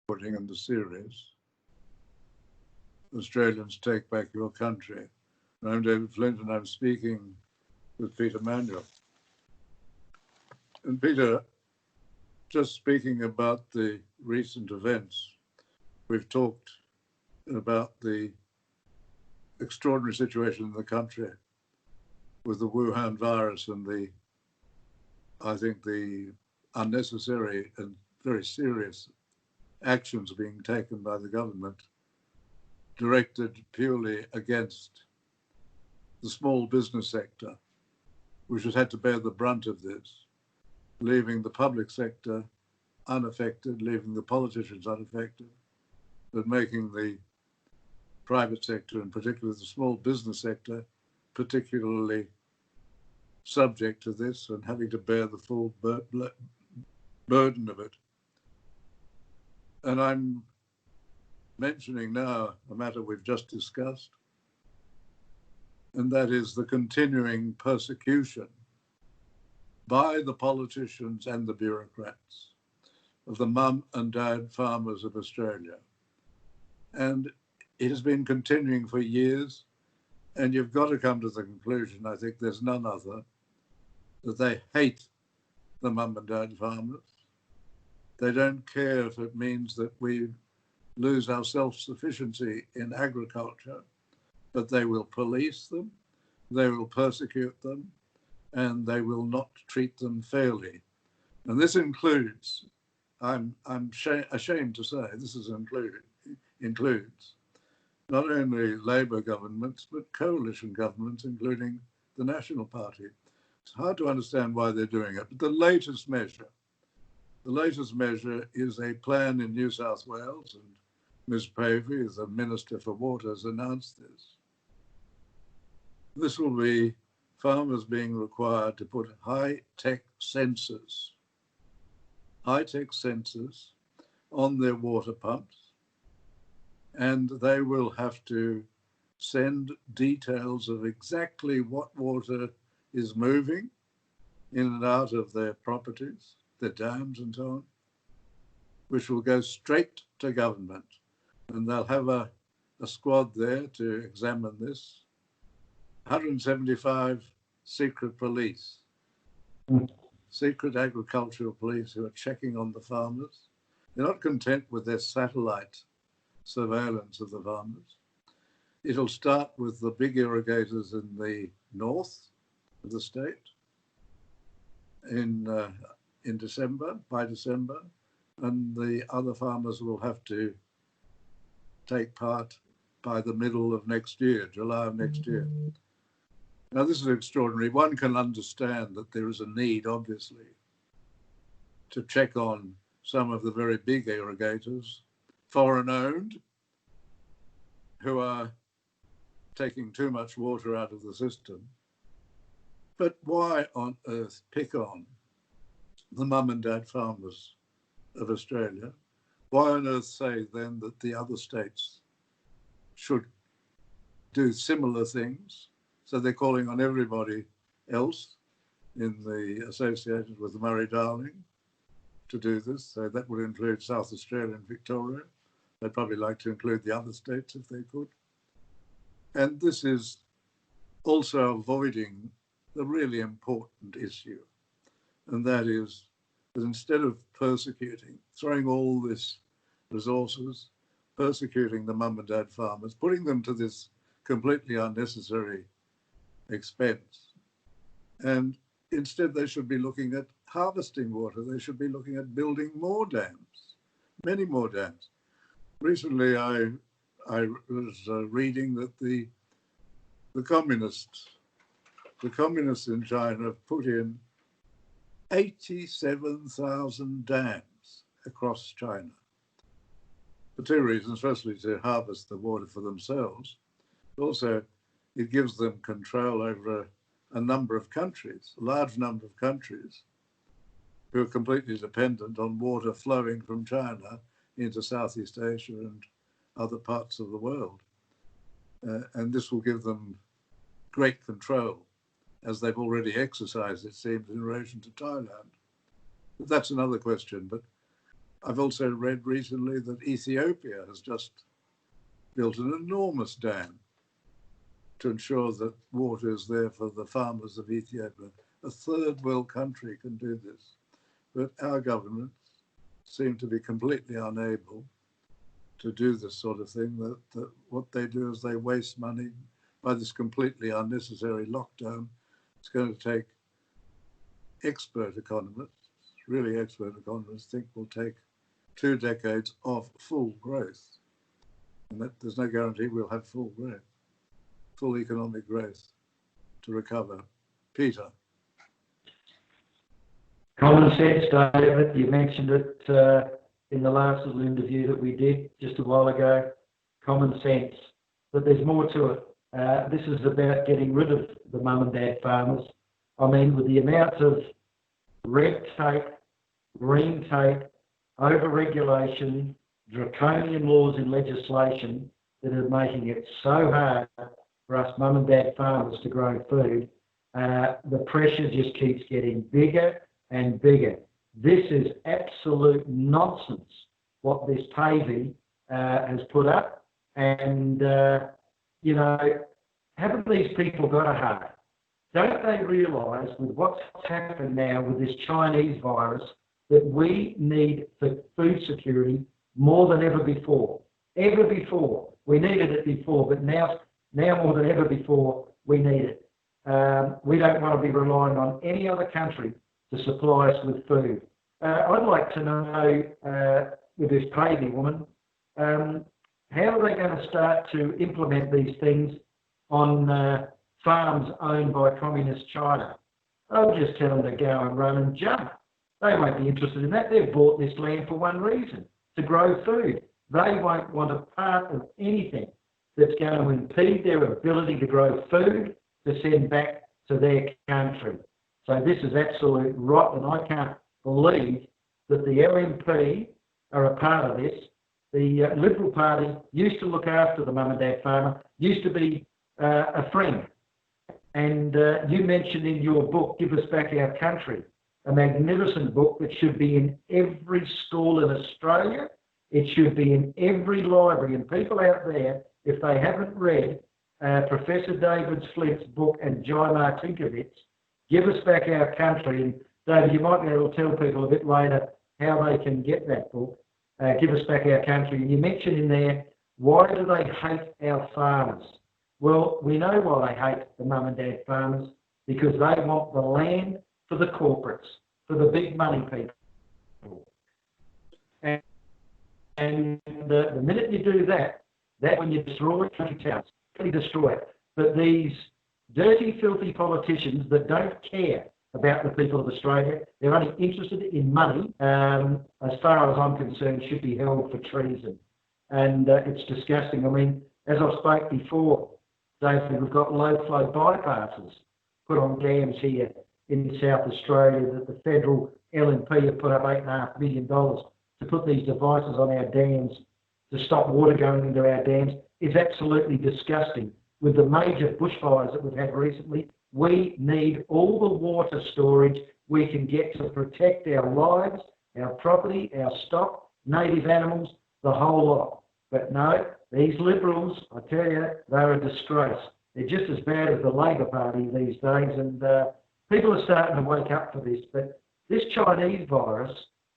in the series, Australians Take Back Your Country. I'm David Flint, and I'm speaking with Peter Manuel. And Peter, just speaking about the recent events, we've talked about the extraordinary situation in the country with the Wuhan virus and I think the unnecessary and very serious actions being taken by the government directed purely against the small business sector, which has had to bear the brunt of this, leaving the public sector unaffected, leaving the politicians unaffected, but making the private sector, and particularly the small business sector, particularly subject to this and having to bear the full burden of it. And I'm mentioning now a matter we've just discussed, and that is the continuing persecution by the politicians and the bureaucrats of the mum and dad farmers of Australia. And it has been continuing for years, and you've got to come to the conclusion, I think there's none other, that they hate the mum and dad farmers. They don't care if it means that we lose our self-sufficiency in agriculture, but they will police them, they will persecute them, and they will not treat them fairly. And this includes, I'm ashamed to say, this includes not only Labour governments, but coalition governments, including the National Party. It's hard to understand why they're doing it, but the latest measure is a plan in New South Wales, and Ms. Pavey, the Minister for Water, has announced this. This will be farmers being required to put high-tech sensors on their water pumps, and they will have to send details of exactly what water is moving in and out of their properties, their dams and so on, which will go straight to government. And they'll have a squad there to examine this. 175 secret police, secret agricultural police who are checking on the farmers. They're not content with their satellite surveillance of the farmers. It'll start with the big irrigators in the north of the state in December, by December, and the other farmers will have to take part by the middle of next year, July of next year. Now, this is extraordinary. One can understand that there is a need, obviously, to check on some of the very big irrigators, foreign-owned, who are taking too much water out of the system. But why on earth pick on the mum and dad farmers of Australia? Why on earth say then that the other states should do similar things? So they're calling on everybody else associated with the Murray-Darling to do this. So that would include South Australia and Victoria. They'd probably like to include the other states if they could. And this is also avoiding the really important issue. And that is that instead of throwing all this resources, persecuting the mum and dad farmers, putting them to this completely unnecessary expense. And instead they should be looking at harvesting water. They should be looking at building more dams, many more dams. Recently I was reading that the communists in China have put in 87,000 dams across China for two reasons. Firstly, to harvest the water for themselves. Also, it gives them control over a number of countries, a large number of countries who are completely dependent on water flowing from China into Southeast Asia and other parts of the world. And this will give them great control, as they've already exercised, it seems, in relation to Thailand. But that's another question. But I've also read recently that Ethiopia has just built an enormous dam to ensure that water is there for the farmers of Ethiopia. A third world country can do this, but our governments seem to be completely unable to do this sort of thing. That what they do is they waste money by this completely unnecessary lockdown. It's going to take expert economists, really expert economists, think will take 2 decades of full growth. And that there's no guarantee we'll have full growth, full economic growth to recover. Peter. Common sense, David. You mentioned it in the last little interview that we did just a while ago. Common sense. But there's more to it. This is about getting rid of the mum and dad farmers. I mean, with the amount of red tape, green tape, over-regulation, draconian laws in legislation that are making it so hard for us mum and dad farmers to grow food, the pressure just keeps getting bigger and bigger. This is absolute nonsense, what this Pavey has put up. And, you know, haven't these people got a heart? Don't they realise with what's happened now with this Chinese virus that we need for food security more than ever before? Ever before. We needed it before, but now more than ever before, we need it. We don't want to be relying on any other country to supply us with food. I'd like to know, with this Pavey woman, how are they going to start to implement these things on farms owned by communist China? I'll just tell them to go and run and jump. They won't be interested in that. They've bought this land for one reason, to grow food. They won't want a part of anything that's going to impede their ability to grow food to send back to their country. So this is absolute rot, and I can't believe that the LNP are a part of this. The Liberal Party used to look after the mum and dad farmer, used to be a friend. And you mentioned in your book, Give Us Back Our Country, a magnificent book that should be in every school in Australia. It should be in every library. And people out there, if they haven't read Professor David Flint's book and Jai Martinkovic's Give Us Back Our Country, and David, you might be able to tell people a bit later how they can get that book, Give Us Back Our Country. And you mentioned in there, why do they hate our farmers? Well, we know why they hate the mum and dad farmers, because they want the land for the corporates, for the big money people. And the minute you do that, that's when you destroy country towns, really destroy it. But these dirty, filthy politicians that don't care about the people of Australia, they're only interested in money, as far as I'm concerned, should be held for treason. And it's disgusting. I mean, as I spoke before, David, we've got low flow bypasses put on dams here in South Australia that the federal LNP have put up $8.5 million to put these devices on our dams to stop water going into our dams. It's absolutely disgusting. With the major bushfires that we've had recently, we need all the water storage we can get to protect our lives, our property, our stock, native animals, the whole lot. But no, these Liberals, I tell you, they're a disgrace. They're just as bad as the Labor Party these days, and people are starting to wake up for this. But this Chinese virus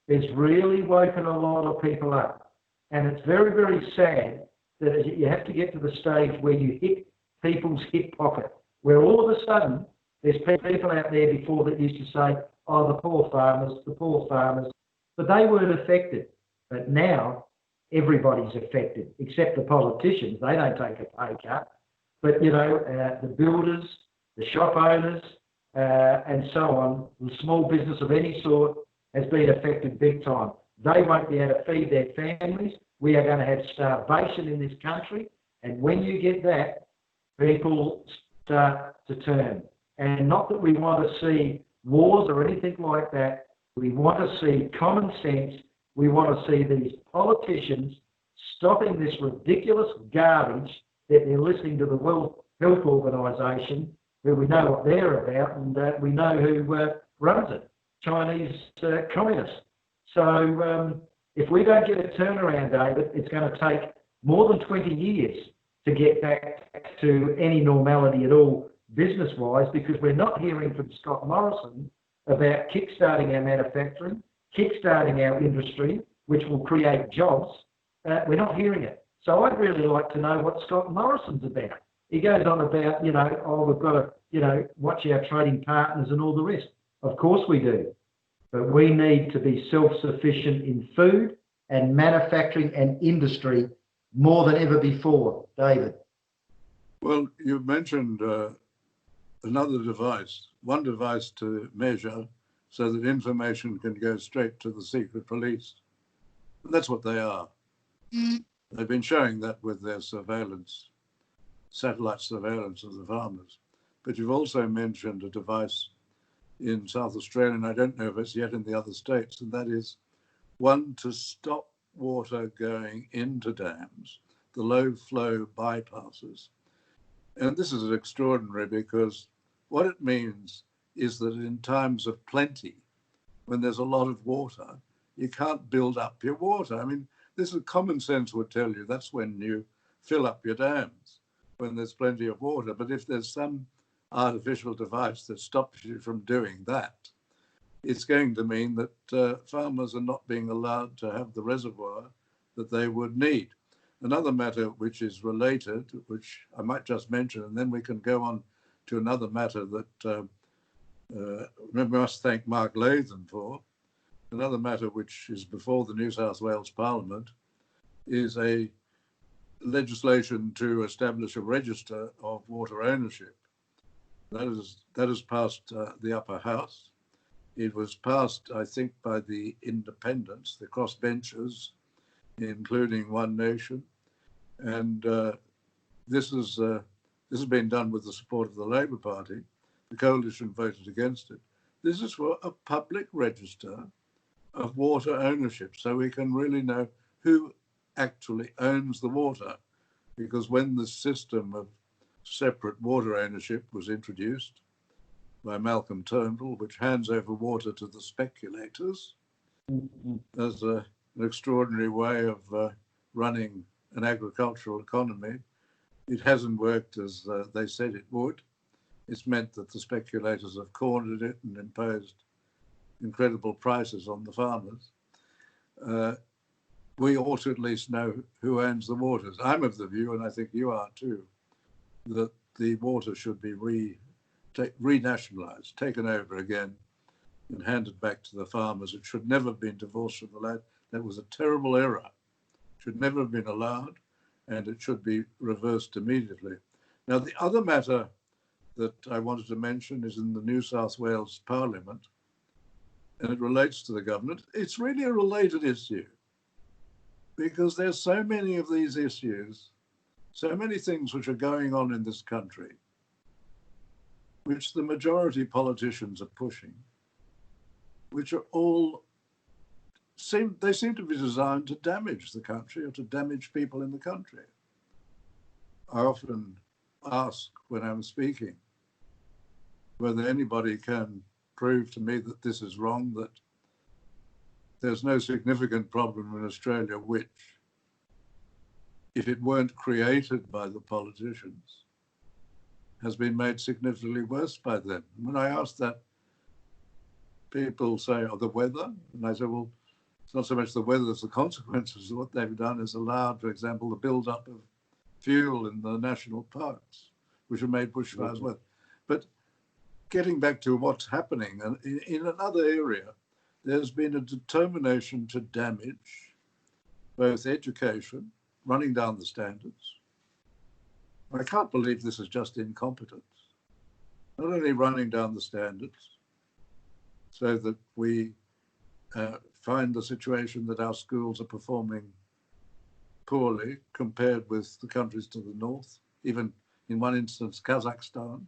has really woken a lot of people up. And it's very, very sad that you have to get to the stage where you hit people's hip pocket, where all of a sudden there's people out there before that used to say, oh, the poor farmers, but they weren't affected. But now everybody's affected, except the politicians. They don't take a pay cut. But, you know, the builders, the shop owners, and so on, the small business of any sort has been affected big time. They won't be able to feed their families. We are going to have starvation in this country. And when you get that, people start to turn. And not that we want to see wars or anything like that. We want to see common sense. We want to see these politicians stopping this ridiculous garbage that they're listening to the World Health Organization, who we know what they're about, and we know who runs it, Chinese communists. So If we don't get a turnaround, David, it's going to take more than 20 years to get back to any normality at all business-wise, because we're not hearing from Scott Morrison about kickstarting our manufacturing, kickstarting our industry, which will create jobs. We're not hearing it. So I'd really like to know what Scott Morrison's about. He goes on about, we've got to, watch our trading partners and all the rest. Of course we do. But we need to be self-sufficient in food and manufacturing and industry more than ever before, David. Well, you mentioned another device, one device to measure so that information can go straight to the secret police. And that's what they are. They've been showing that with their surveillance, satellite surveillance of the farmers. But you've also mentioned a device in South Australia, and I don't know if it's yet in the other states, and that is one to stop water going into dams, the low flow bypasses. And this is extraordinary because what it means is that in times of plenty, when there's a lot of water, you can't build up your water. I mean, this is common sense would tell you that's when you fill up your dams, when there's plenty of water. But if there's some artificial device that stops you from doing that, it's going to mean that farmers are not being allowed to have the reservoir that they would need. Another matter which is related, which I might just mention, and then we can go on to another matter that we must thank Mark Latham for. Another matter which is before the New South Wales Parliament is a legislation to establish a register of water ownership. That is passed the upper house. It was passed, I think, by the independents, the crossbenchers, including One Nation, and this has been done with the support of the Labor Party. The coalition voted against it. This is for a public register of water ownership, so we can really know who actually owns the water. Because when the system of separate water ownership was introduced by Malcolm Turnbull, which hands over water to the speculators as an extraordinary way of running an agricultural economy, it hasn't worked as they said it would. It's meant that the speculators have cornered it and imposed incredible prices on the farmers. We ought to at least know who owns the waters. I'm of the view, and I think you are too, that the water should be renationalised, taken over again and handed back to the farmers. It should never have been divorced from the land. That was a terrible error. It should never have been allowed, and it should be reversed immediately. Now, the other matter that I wanted to mention is in the New South Wales Parliament, and it relates to the government. It's really a related issue because there's so many of these issues, so many things which are going on in this country, which the majority politicians are pushing, which are all seem to be designed to damage the country or to damage people in the country. I often ask when I'm speaking whether anybody can prove to me that this is wrong, that there's no significant problem in Australia which, if it weren't created by the politicians, has been made significantly worse by them. When I ask that, people say, oh, the weather. And I say, well, it's not so much the weather as the consequences. What they've done is allowed, for example, the build-up of fuel in the national parks, which have made bushfires worse. But getting back to what's happening, and in another area, there's been a determination to damage both education, running down the standards. I can't believe this is just incompetence. Not only running down the standards so that we find the situation that our schools are performing poorly compared with the countries to the north, even in one instance, Kazakhstan,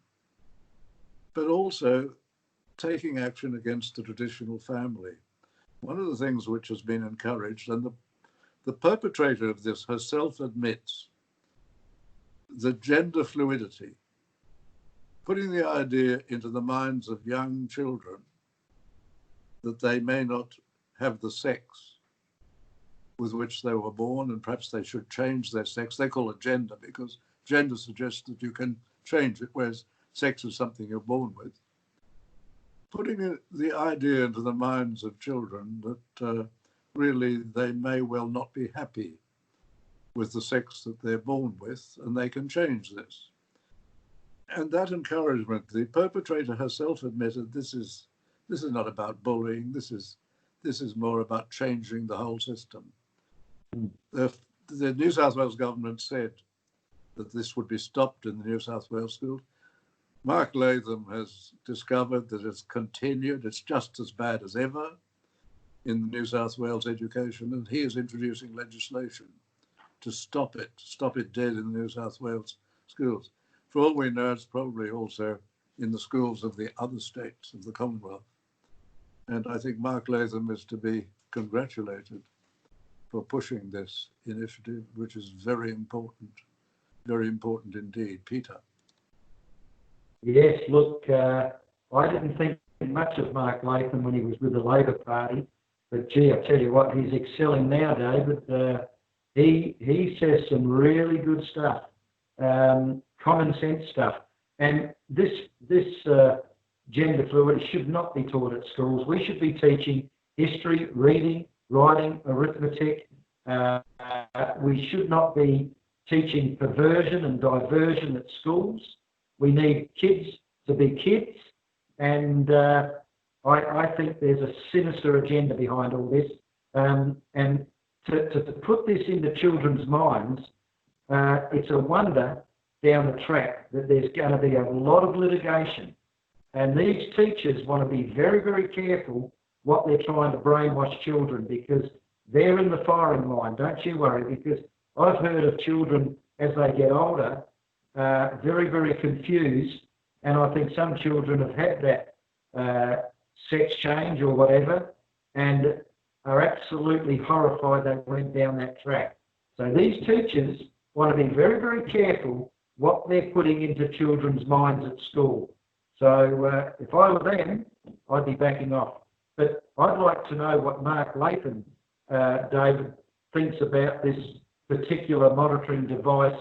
but also taking action against the traditional family. One of the things which has been encouraged, and the perpetrator of this herself admits, the gender fluidity, putting the idea into the minds of young children that they may not have the sex with which they were born, and perhaps they should change their sex. They call it gender because gender suggests that you can change it, whereas sex is something you're born with. Putting the idea into the minds of children that really they may well not be happy with the sex that they're born with, and they can change this. And that encouragement, the perpetrator herself admitted this is not about bullying, this is more about changing the whole system. The New South Wales government said that this would be stopped in the New South Wales schools. Mark Latham has discovered that it's continued, it's just as bad as ever in the New South Wales education, and he is introducing legislation to stop it dead in the New South Wales schools. For all we know, it's probably also in the schools of the other states of the Commonwealth. And I think Mark Latham is to be congratulated for pushing this initiative, which is very important indeed. Peter. Yes, look, I didn't think much of Mark Latham when he was with the Labor Party, but gee, I tell you what, he's excelling now, David. He says some really good stuff, common sense stuff, and this gender fluidity should not be taught at schools. We should be teaching history, reading, writing, arithmetic. We should not be teaching perversion and diversion at schools. We need kids to be kids, and I think there's a sinister agenda behind all this. And to put this into children's minds, it's a wonder down the track that there's going to be a lot of litigation. And these teachers want to be very, very careful what they're trying to brainwash children, because they're in the firing line, don't you worry, because I've heard of children as they get older, very, very confused, and I think some children have had that sex change or whatever, and are absolutely horrified they went down that track. So these teachers want to be very, very careful what they're putting into children's minds at school. So if I were them, I'd be backing off. But I'd like to know what Mark Latham, David, thinks about this particular monitoring device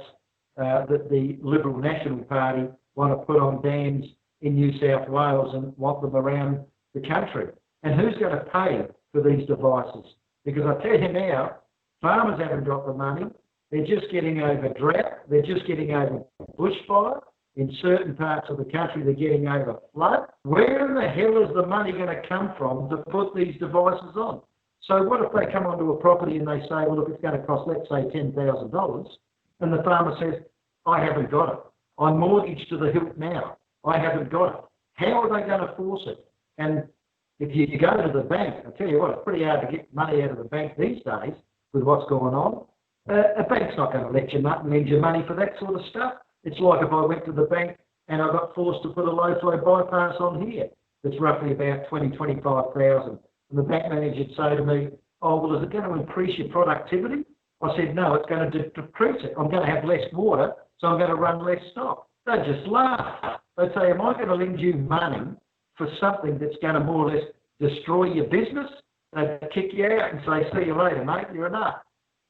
that the Liberal National Party want to put on dams in New South Wales and want them around the country. And who's going to pay for these devices? Because I tell you now, farmers haven't got the money. They're just getting over drought. They're just getting over bushfire. In certain parts of the country, they're getting over flood. Where in the hell is the money going to come from to put these devices on? So what if they come onto a property and they say, well, look, it's going to cost, let's say, $10,000, and the farmer says, I haven't got it. I'm mortgaged to the hilt now. I haven't got it. How are they going to force it? And if you go to the bank, I tell you what, it's pretty hard to get money out of the bank these days with what's going on. A bank's not going to let you lend you money for that sort of stuff. It's like if I went to the bank and I got forced to put a low-flow bypass on here that's roughly about $25,000. And the bank manager would say to me, oh, well, is it going to increase your productivity? I said, no, it's going to decrease it. I'm going to have less water, so I'm going to run less stock. They just laugh. They say, am I going to lend you money for something that's going to more or less destroy your business? They'd kick you out and say, see you later, mate, you're enough.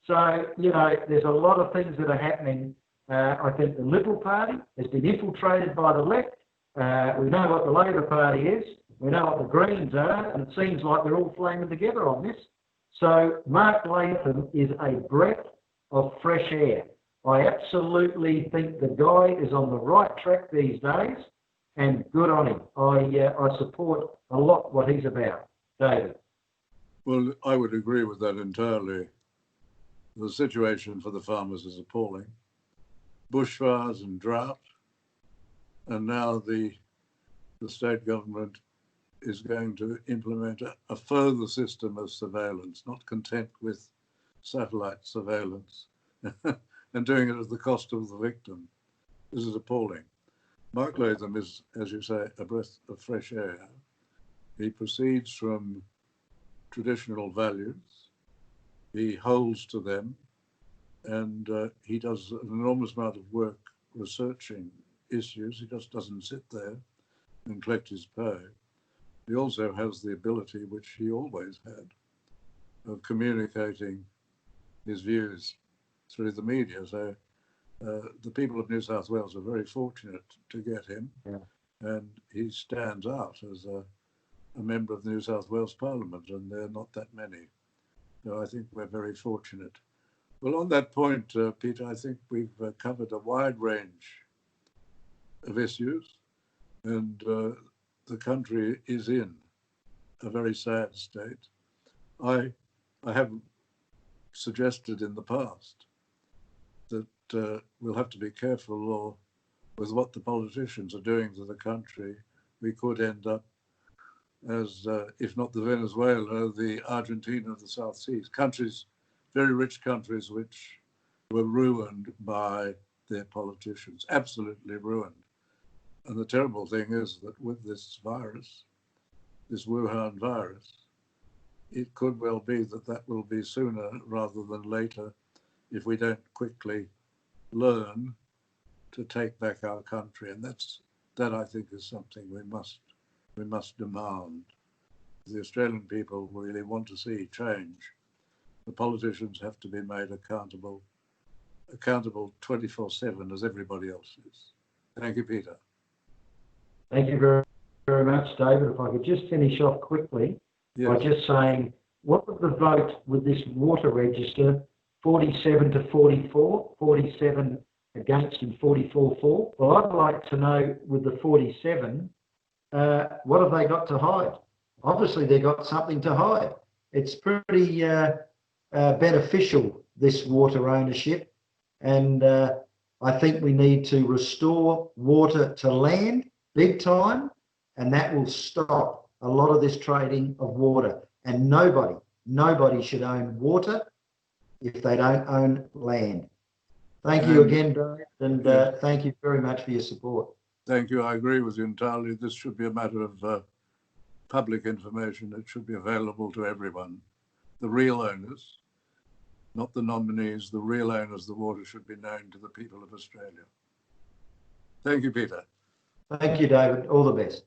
So, you know, there's a lot of things that are happening. I think the Liberal Party has been infiltrated by the left. We know what the Labor Party is. We know what the Greens are, and it seems like they're all flaming together on this. So Mark Latham is a breath of fresh air. I absolutely think the guy is on the right track these days, and good on him. I support a lot what he's about. David. Well, I would agree with that entirely. The situation for the farmers is appalling. Bushfires and drought, and now the state government is going to implement a further system of surveillance, not content with satellite surveillance, and doing it at the cost of the victim. This is appalling. Mark Latham is, as you say, a breath of fresh air. He proceeds from traditional values. He holds to them, and he does an enormous amount of work researching issues. He just doesn't sit there and collect his pay. He also has the ability, which he always had, of communicating his views through the media. So the people of New South Wales are very fortunate to get him, and he stands out as a member of the New South Wales Parliament, and there are not that many. So I think we're very fortunate. Well, on that point, Peter, I think we've covered a wide range of issues, and the country is in a very sad state. I have suggested in the past that we'll have to be careful with what the politicians are doing to the country. We could end up as, if not the Venezuela, the Argentina of the South Seas, countries, very rich countries, which were ruined by their politicians, absolutely ruined. And the terrible thing is that with this virus, this Wuhan virus, it could well be that will be sooner rather than later if we don't quickly learn to take back our country. And that I think is something we must demand. The Australian people really want to see change. The politicians have to be made accountable 24/7 as everybody else is. Thank you, Peter. Thank you very, very much, David. If I could just finish off quickly by just saying, what was the vote with this water register? 47 to 44, 47 against and 44 for. Well, I'd like to know with the 47, what have they got to hide? Obviously, they've got something to hide. It's pretty beneficial, this water ownership. And I think we need to restore water to land big time, and that will stop a lot of this trading of water. And nobody should own water if they don't own land. Thank you again, Dave, and thank you very much for your support. Thank you. I agree with you entirely. This should be a matter of public information. It should be available to everyone. The real owners, not the nominees, the real owners of the water should be known to the people of Australia. Thank you, Peter. Thank you, David. All the best.